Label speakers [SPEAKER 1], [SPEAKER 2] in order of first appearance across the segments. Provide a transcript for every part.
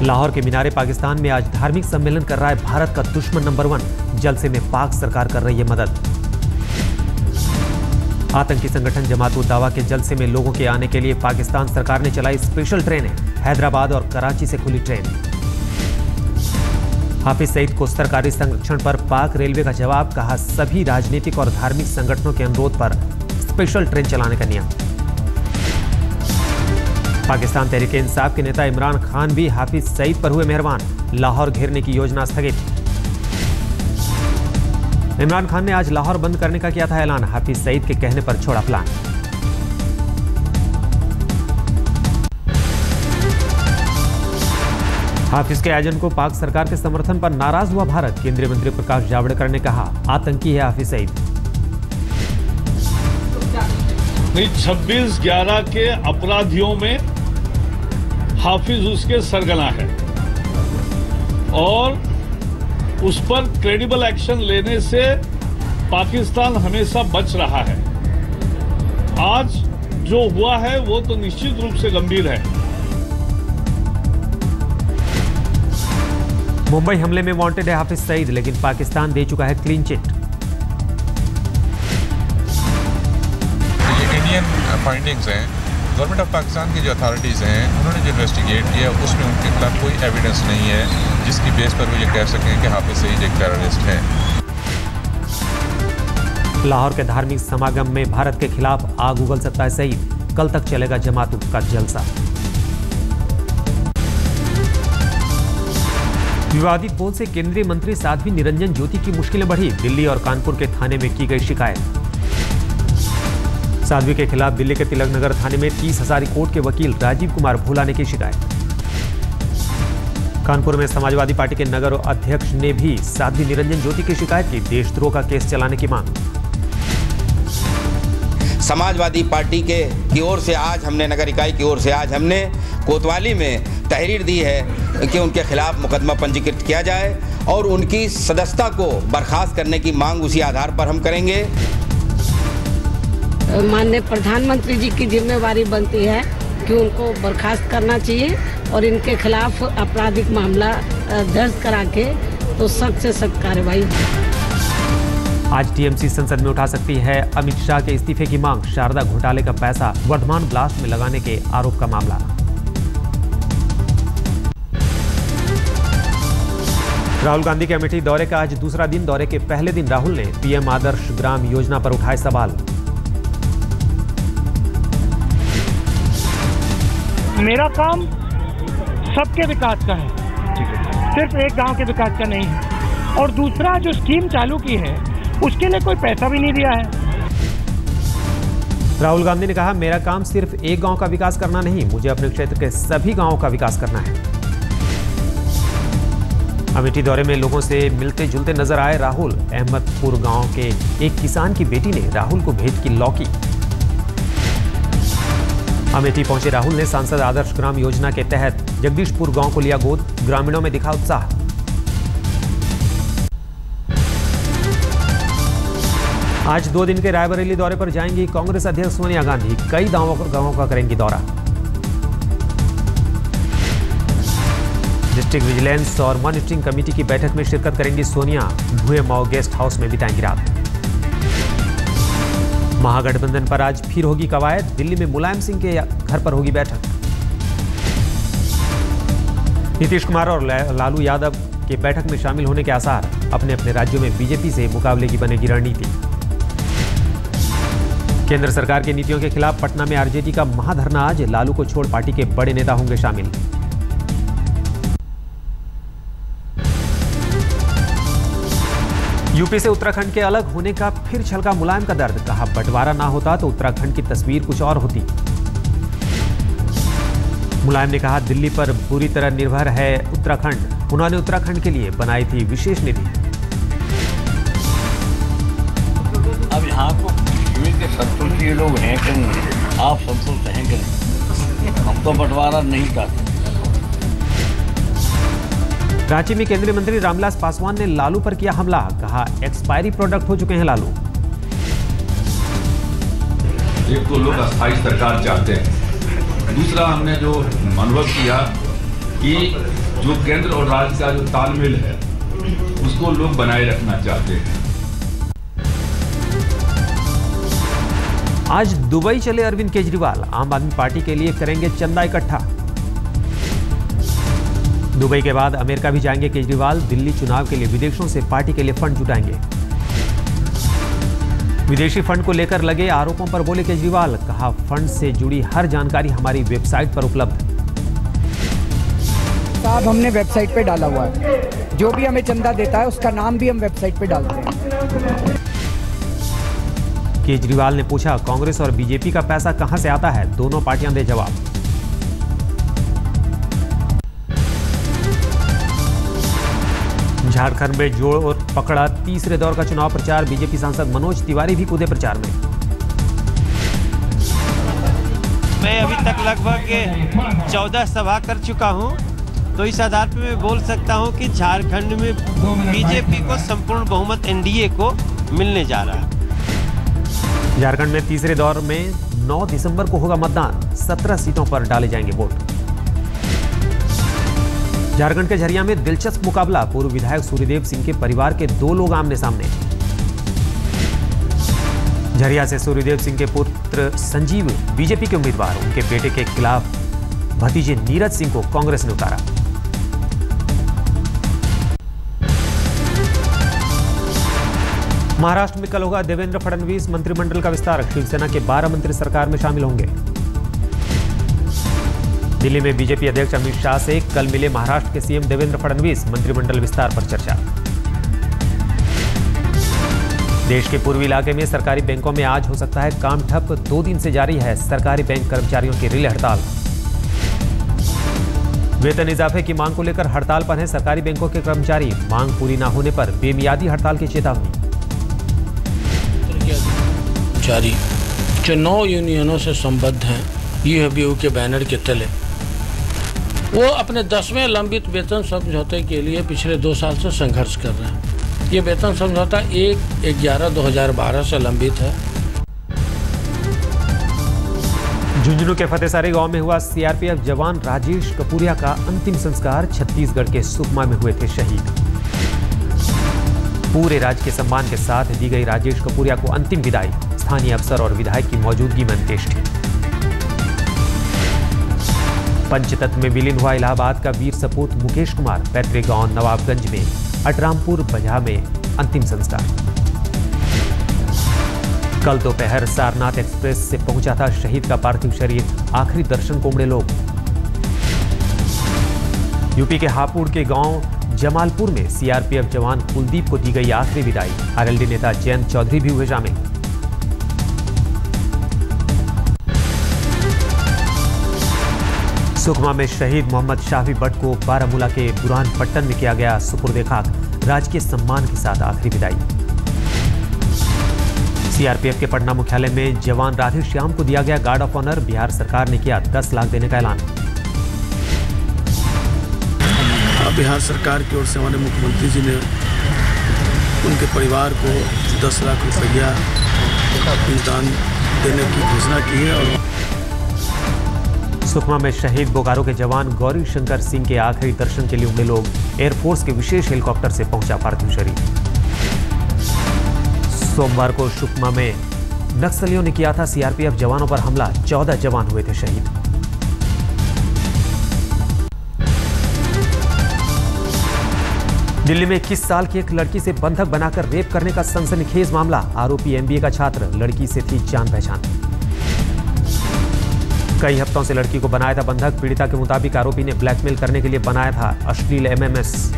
[SPEAKER 1] लाहौर के मीनारे पाकिस्तान में आज धार्मिक सम्मेलन कर रहा है भारत का दुश्मन नंबर 1। जलसे में पाक सरकार कर रही है मदद। आतंकी संगठन जमात-उद-दावा के जलसे में लोगों के आने के लिए पाकिस्तान सरकार ने चलाई स्पेशल ट्रेनें। हैदराबाद और कराची से खुली ट्रेन। हाफिज सईद को सरकारी संरक्षण पर पाक रेलवे का जवाब, कहा सभी राजनीतिक और धार्मिक संगठनों के अनुरोध पर स्पेशल ट्रेन चलाने का नियम। पाकिस्तान तहरीक-ए-इंसाफ के नेता इमरान खान भी हाफिज सईद पर हुए मेहरबान। लाहौर घेरने की योजना स्थगित। इमरान खान ने आज लाहौर बंद करने का किया था ऐलान। हाफिज सईद के कहने पर छोड़ा प्लान। हाफिज के एजेंट को पाक सरकार के समर्थन पर नाराज हुआ भारत। केंद्रीय मंत्री प्रकाश जावड़ेकर ने कहा आतंकी है हाफिज सईद।
[SPEAKER 2] 26/11 के अपराधियों में हाफिज उसके सरगना है और उस पर क्रेडिबल एक्शन लेने से पाकिस्तान हमेशा बच रहा है। आज जो हुआ है वो तो निश्चित रूप से गंभीर है।
[SPEAKER 1] मुंबई हमले में वांटेड है हाफिज सईद, लेकिन पाकिस्तान दे चुका है क्लीन चिट।
[SPEAKER 3] ये इंडियन फाइंडिंग्स हैं। गवर्नमेंट ऑफ पाकिस्तान की जो अथॉरिटीज़ हैं उन्होंने जो इन्वेस्टिगेट किया उसमें उनके खिलाफ कोई एविडेंस नहीं है जिसकी बेस पर वो ये कह सकें कि हाफिज सईद एक टेररिस्ट है।
[SPEAKER 1] लाहौर के धार्मिक समागम में भारत के खिलाफ आग उगल सकता है सईद। कल तक चलेगा जमात का जलसा। विवादित बोल से केंद्रीय मंत्री साध्वी निरंजन ज्योति की मुश्किलें बढ़ी। दिल्ली और कानपुर के थाने में की गई शिकायत। साध्वी के खिलाफ दिल्ली के तिलक नगर थाने में 30 हजारी कोर्ट के वकील राजीव कुमार भोला ने की शिकायत। कानपुर में समाजवादी पार्टी के नगर अध्यक्ष ने भी साध्वी निरंजन ज्योति की शिकायत की। देशद्रोह का केस चलाने की मांग।
[SPEAKER 4] समाजवादी पार्टी की ओर से आज हमने नगर इकाई की ओर से आज हमने कोतवाली में तहरीर दी है कि उनके खिलाफ मुकदमा पंजीकृत किया जाए और उनकी सदस्यता को बर्खास्त करने की मांग उसी आधार पर हम करेंगे।
[SPEAKER 5] माननीय प्रधानमंत्री जी की जिम्मेवारी बनती है कि उनको बर्खास्त करना चाहिए और इनके खिलाफ आपराधिक मामला दर्ज करा के तो सख्त से सख्त कार्रवाई।
[SPEAKER 1] आज टीएमसी संसद में उठा सकती है अमित शाह के इस्तीफे की मांग। शारदा घोटाले का पैसा वर्धमान ब्लास्ट में लगाने के आरोप का मामला। राहुल गांधी के अमेठी दौरे का आज दूसरा दिन। दौरे के पहले दिन राहुल ने पीएम आदर्श ग्राम योजना पर उठाए सवाल।
[SPEAKER 6] मेरा काम सबके विकास का है, सिर्फ एक गांव के विकास का नहीं है। और दूसरा जो स्कीम चालू की है उसके लिए कोई पैसा भी नहीं दिया है।
[SPEAKER 1] राहुल गांधी ने कहा मेरा काम सिर्फ एक गांव का विकास करना नहीं, मुझे अपने क्षेत्र के सभी गांवों का विकास करना है। अमेठी दौरे में लोगों से मिलते जुलते नजर आए राहुल। अहमदपुर गांव के एक किसान की बेटी ने राहुल को भेंट की लौकी। अमेठी पहुंचे राहुल ने सांसद आदर्श ग्राम योजना के तहत जगदीशपुर गांव को लिया गोद। ग्रामीणों में दिखा उत्साह। आज 2 दिन के रायबरेली दौरे पर जाएंगी कांग्रेस अध्यक्ष सोनिया गांधी। कई गांवों का करेंगी दौरा। डिस्ट्रिक्ट विजिलेंस और मॉनिटरिंग कमेटी की बैठक में शिरकत करेंगी सोनिया। भुए माओ गेस्ट हाउस में बिताएंगी रात। महागठबंधन पर आज फिर होगी कवायद। दिल्ली में मुलायम सिंह के घर पर होगी बैठक। नीतीश कुमार और लालू यादव के बैठक में शामिल होने के आसार। अपने अपने राज्यों में बीजेपी से मुकाबले की बनेगी रणनीति। केंद्र सरकार की नीतियों के खिलाफ पटना में आरजेडी का महाधरना आज। लालू को छोड़ पार्टी के बड़े नेता होंगे शामिल। यूपी से उत्तराखंड के अलग होने का फिर छलका मुलायम का दर्द। कहा बंटवारा ना होता तो उत्तराखंड की तस्वीर कुछ और होती। मुलायम ने कहा दिल्ली पर पूरी तरह निर्भर है उत्तराखंड। उन्होंने उत्तराखंड के लिए बनाई थी विशेष निधि।
[SPEAKER 7] अब यहाँ को के संतुष्ट लोग हैं कि नहीं, आप संतुष्ट हैं कि नहीं? हम तो बंटवारा नहीं चाहते।
[SPEAKER 1] रांची में केंद्रीय मंत्री रामविलास पासवान ने लालू पर किया हमला। कहा एक्सपायरी प्रोडक्ट हो चुके हैं लालू।
[SPEAKER 8] एक तो लोग अस्थायी सरकार चाहते हैं, दूसरा हमने जो अनुभव किया कि जो केंद्र और राज्य का जो तालमेल है उसको लोग बनाए रखना चाहते हैं।
[SPEAKER 1] आज दुबई चले अरविंद केजरीवाल, आम आदमी पार्टी के लिए करेंगे चंदा इकट्ठा। दुबई के बाद अमेरिका भी जाएंगे केजरीवाल, दिल्ली चुनाव के लिए विदेशों से पार्टी के लिए फंड जुटाएंगे। विदेशी फंड को लेकर लगे आरोपों पर बोले केजरीवाल, कहा फंड से जुड़ी हर जानकारी हमारी वेबसाइट पर उपलब्ध।
[SPEAKER 9] साहब हमने वेबसाइट पे डाला हुआ है, जो भी हमें चंदा देता है उसका नाम भी हम वेबसाइट पे डालते हैं।
[SPEAKER 1] केजरीवाल ने पूछा, कांग्रेस और बीजेपी का पैसा कहां से आता है? दोनों पार्टियां दे जवाब। झारखंड में जोर पकड़ा तीसरे दौर का चुनाव प्रचार, बीजेपी सांसद मनोज तिवारी भी कूदे प्रचार में।
[SPEAKER 10] मैं अभी तक लगभग 14 सभा कर चुका हूं, तो इस आधार पर मैं बोल सकता हूं कि झारखंड में बीजेपी को संपूर्ण बहुमत एनडीए को मिलने जा रहा है।
[SPEAKER 1] झारखंड में तीसरे दौर में 9 दिसंबर को होगा मतदान, 17 सीटों पर डाले जाएंगे वोट। झारखंड के झरिया में दिलचस्प मुकाबला, पूर्व विधायक सूर्यदेव सिंह के परिवार के 2 लोग आमने सामने। झरिया से सूर्यदेव सिंह के पुत्र संजीव बीजेपी के उम्मीदवार, उनके बेटे के खिलाफ भतीजे नीरज सिंह को कांग्रेस ने उतारा। महाराष्ट्र में कल होगा देवेंद्र फडणवीस मंत्रिमंडल का विस्तार, शिवसेना के 12 मंत्री सरकार में शामिल होंगे। दिल्ली में बीजेपी अध्यक्ष अमित शाह से कल मिले महाराष्ट्र के सीएम देवेंद्र फडणवीस, मंत्रिमंडल विस्तार पर चर्चा। देश के पूर्वी इलाके में सरकारी बैंकों में आज हो सकता है काम ठप, 2 दिन से जारी है सरकारी बैंक कर्मचारियों की रिले हड़ताल। वेतन इजाफे की मांग को लेकर हड़ताल पर हैं सरकारी बैंकों के कर्मचारी, मांग पूरी न होने पर बेमियादी हड़ताल की चेतावनी।
[SPEAKER 11] कर्मचारी जो 9 यूनियनों से संबद्ध हैं, यूएबीयू के बैनर के तले वो अपने 10वें लंबित वेतन समझौते के लिए पिछले 2 साल से संघर्ष कर रहे हैं। ये वेतन समझौता 1/11/2012 से लंबित है।
[SPEAKER 1] झुंझुनू के फतेहसारी गांव में हुआ सीआरपीएफ जवान राजेश कपूरिया का अंतिम संस्कार, छत्तीसगढ़ के सुकमा में हुए थे शहीद। पूरे राज्य के सम्मान के साथ दी गई राजेश कपूरिया को अंतिम विदाई, स्थानीय अफसर और विधायक की मौजूदगी में अंत्येष्टि। पंचतत्व में विलीन हुआ इलाहाबाद का वीर सपूत मुकेश कुमार, पैतृक गांव नवाबगंज में अटरामपुर बजा में अंतिम संस्कार। कल दोपहर सारनाथ एक्सप्रेस से पहुंचा था शहीद का पार्थिव शरीर, आखिरी दर्शन को उमड़े लोग। यूपी के हापुड़ के गांव जमालपुर में सीआरपीएफ जवान कुलदीप को दी गई आखिरी विदाई, आरएलडी नेता जयंत चौधरी भी हुए शामिल। सुकमा में शहीद मोहम्मद शाफी भट्ट को बारामूला के बुरहान पट्टन में किया गया सुपुर्द खाक, राजकीय सम्मान के साथ आखिरी विदाई। सीआरपीएफ के पटना मुख्यालय में जवान राधेश्याम को दिया गया गार्ड ऑफ ऑनर, बिहार सरकार ने किया 10 लाख देने का ऐलान।
[SPEAKER 11] बिहार सरकार की ओर से हमारे मुख्यमंत्री जी ने उनके परिवार को 10 लाख रुपया अनुदान देने की घोषणा की है। और
[SPEAKER 1] सुकमा में शहीद बोकारो के जवान गौरी शंकर सिंह के आखिरी दर्शन के लिए उमड़े लोग, एयरफोर्स के विशेष हेलीकॉप्टर से पहुंचा पार्थिव शरीर। सोमवार को सुकमा में नक्सलियों ने किया था सीआरपीएफ जवानों पर हमला, 14 जवान हुए थे शहीद। दिल्ली में 21 साल की एक लड़की से बंधक बनाकर रेप करने का सनसनीखेज मामला, आरोपी एमबीए का छात्र, लड़की से थी जान पहचान। कई हफ्तों से लड़की को बनाया था बंधक, पीड़िता के मुताबिक आरोपी ने ब्लैकमेल करने के लिए बनाया था अश्लील एमएमएस।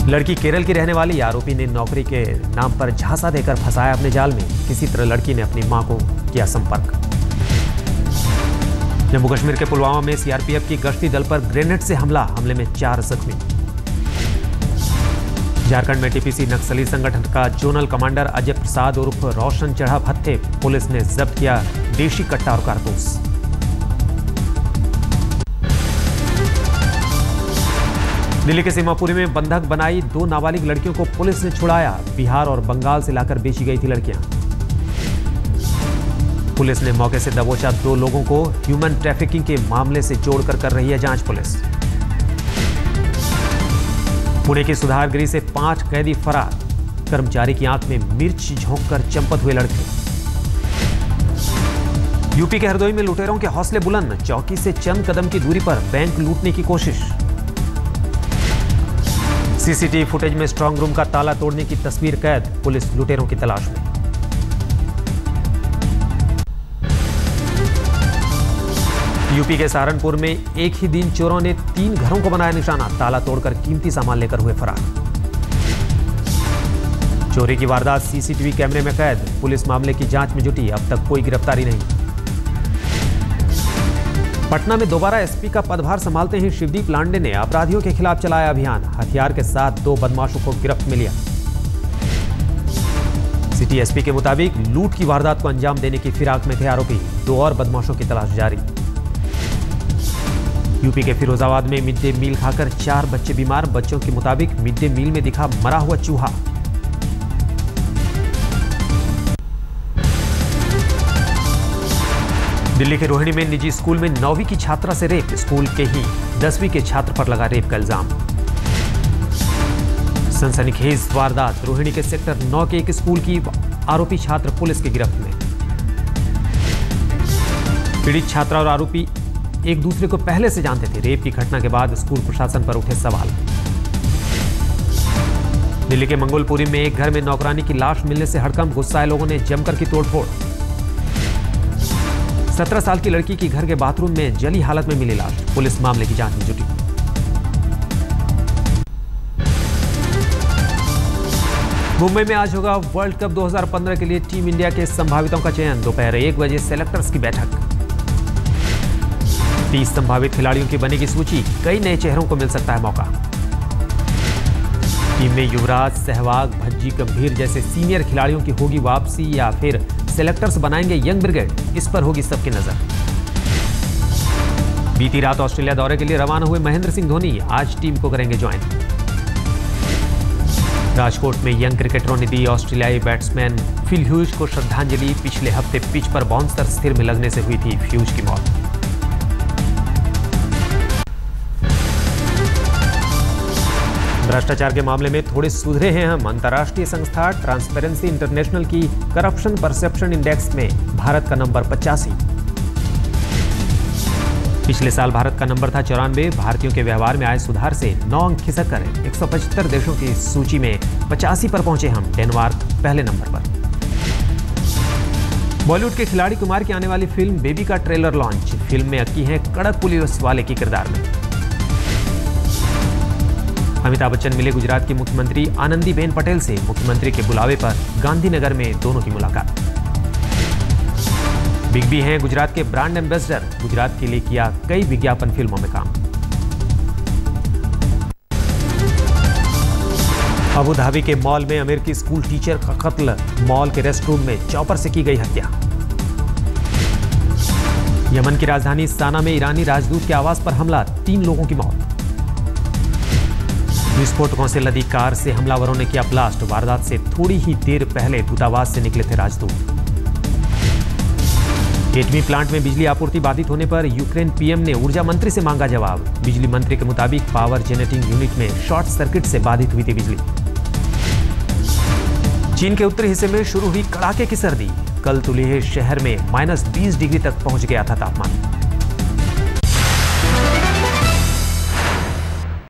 [SPEAKER 1] लड़की केरल की रहने वाली, आरोपी ने नौकरी के नाम पर झांसा देकर फंसाया अपने जाल में, किसी तरह लड़की ने अपनी मां को किया संपर्क। जम्मू कश्मीर के पुलवामा में सीआरपीएफ की गश्ती दल पर ग्रेनेड से हमले में 4 जख्मी। झारखंड में टीपीसी नक्सली संगठन का जोनल कमांडर अजय प्रसाद उर्फ रोशन चढ़ा भत्ते, पुलिस ने जब्त किया देशी कट्टा और कारतूस। दिल्ली के सीमापुरी में बंधक बनाई 2 नाबालिग लड़कियों को पुलिस ने छुड़ाया, बिहार और बंगाल से लाकर बेची गई थी लड़कियां। पुलिस ने मौके से दबोचा 2 लोगों को। ह्यूमन ट्रैफिकिंग के मामले से जोड़कर कर रही है जांच पुलिस। पुणे की सुधारगृह से 5 कैदी फरार। कर्मचारी की आंख में मिर्च झोंककर चंपत हुए लड़के। यूपी के हरदोई में लुटेरों के हौसले बुलंद। चौकी से चंद कदम की दूरी पर बैंक लूटने की कोशिश। सीसीटीवी फुटेज में स्ट्रांग रूम का ताला तोड़ने की तस्वीर कैद। पुलिस लुटेरों की तलाश में। यूपी के सहारनपुर में एक ही दिन चोरों ने 3 घरों को बनाया निशाना। ताला तोड़कर कीमती सामान लेकर हुए फरार। चोरी की वारदात सीसीटीवी कैमरे में कैद। पुलिस मामले की जांच में जुटी। अब तक कोई गिरफ्तारी नहीं। पटना में दोबारा एसपी का पदभार संभालते ही शिवदीप लांडे ने अपराधियों के खिलाफ चलाया अभियान। हथियार के साथ 2 बदमाशों को गिरफ्त में लिया। सिटी एसपी के मुताबिक लूट की वारदात को अंजाम देने की फिराक में थे आरोपी। 2 और बदमाशों की तलाश जारी। यूपी के फिरोजाबाद में मिड डे मील खाकर 4 बच्चे बीमार। बच्चों के मुताबिक मिड डे मील में दिखा मरा हुआ चूहा। दिल्ली के रोहिणी में निजी स्कूल में 9वीं की छात्रा से रेप। स्कूल के ही 10वीं के छात्र पर लगा रेप का इल्जाम। सनसनीखेज वारदात। रोहिणी के सेक्टर 9 के एक स्कूल की आरोपी छात्र पुलिस की गिरफ्त में। पीड़ित छात्रा और आरोपी एक दूसरे को पहले से जानते थे। रेप की घटना के बाद स्कूल प्रशासन पर उठे सवाल। दिल्ली के मंगोलपुरी में एक घर में नौकरानी की लाश मिलने से हड़कंप। गुस्साए लोगों ने जमकर की तोड़फोड़। 17 साल की लड़की की घर के बाथरूम में जली हालत में मिली लाश। पुलिस मामले की जांच में जुटी। मुंबई में आज होगा वर्ल्ड कप 2015 के लिए टीम इंडिया के संभावितों का चयन। दोपहर 1 बजे सेलेक्टर्स की बैठक। 30 संभावित खिलाड़ियों की बनेगी सूची। कई नए चेहरों को मिल सकता है मौका। टीम में युवराज, सहवाग, भज्जी, गंभीर जैसे सीनियर खिलाड़ियों की होगी वापसी या फिर सेलेक्टर्स बनाएंगे यंग ब्रिगेड। इस पर होगी सबकी नजर। बीती रात ऑस्ट्रेलिया दौरे के लिए रवाना हुए महेंद्र सिंह धोनी आज टीम को करेंगे ज्वाइन। राजकोट में यंग क्रिकेटरों ने दी ऑस्ट्रेलियाई बैट्समैन फिल ह्यूज को श्रद्धांजलि। पिछले हफ्ते पिच पर बाउंसर स्थिर में लगने से हुई थी ह्यूज की मौत। भ्रष्टाचार के मामले में थोड़े सुधरे हैं हम। अंतर्राष्ट्रीय संस्था ट्रांसपेरेंसी इंटरनेशनल की करप्शन परसेप्शन इंडेक्स में भारत का नंबर 85। पिछले साल भारत का नंबर था 94। भारतीयों के व्यवहार में आए सुधार से 9 अंक खिसक कर 175 देशों की सूची में 85 पर पहुंचे हम। डेनमार्क पहले नंबर पर। बॉलीवुड के खिलाड़ी कुमार की आने वाली फिल्म बेबी का ट्रेलर लॉन्च। फिल्म में अक्की हैं कड़क पुलिस वाले की किरदार में। अमिताभ बच्चन मिले गुजरात की मुख्यमंत्री आनंदीबेन पटेल से। मुख्यमंत्री के बुलावे पर गांधीनगर में दोनों की मुलाकात। बिग बी हैं गुजरात के ब्रांड एम्बेसडर। गुजरात के लिए किया कई विज्ञापन फिल्मों में काम। अबू धाबी के मॉल में अमेरिकी स्कूल टीचर का कत्ल। मॉल के रेस्टरूम में चॉपर से की गई हत्या। यमन की राजधानी साना में ईरानी राजदूत के आवास पर हमला। 3 लोगों की मौत। विस्फोटकों से लदी कार से हमलावरों ने किया ब्लास्ट। वारदात से थोड़ी ही देर पहले दूतावास से निकले थे राजदूत। एटमी प्लांट में बिजली आपूर्ति बाधित होने पर यूक्रेन पीएम ने ऊर्जा मंत्री से मांगा जवाब। बिजली मंत्री के मुताबिक पावर जेनरेटिंग यूनिट में शॉर्ट सर्किट से बाधित हुई थी बिजली। चीन के उत्तरी हिस्से में शुरू हुई कड़ाके की सर्दी। कल तुलिहे शहर में -20 डिग्री तक पहुंच गया था तापमान।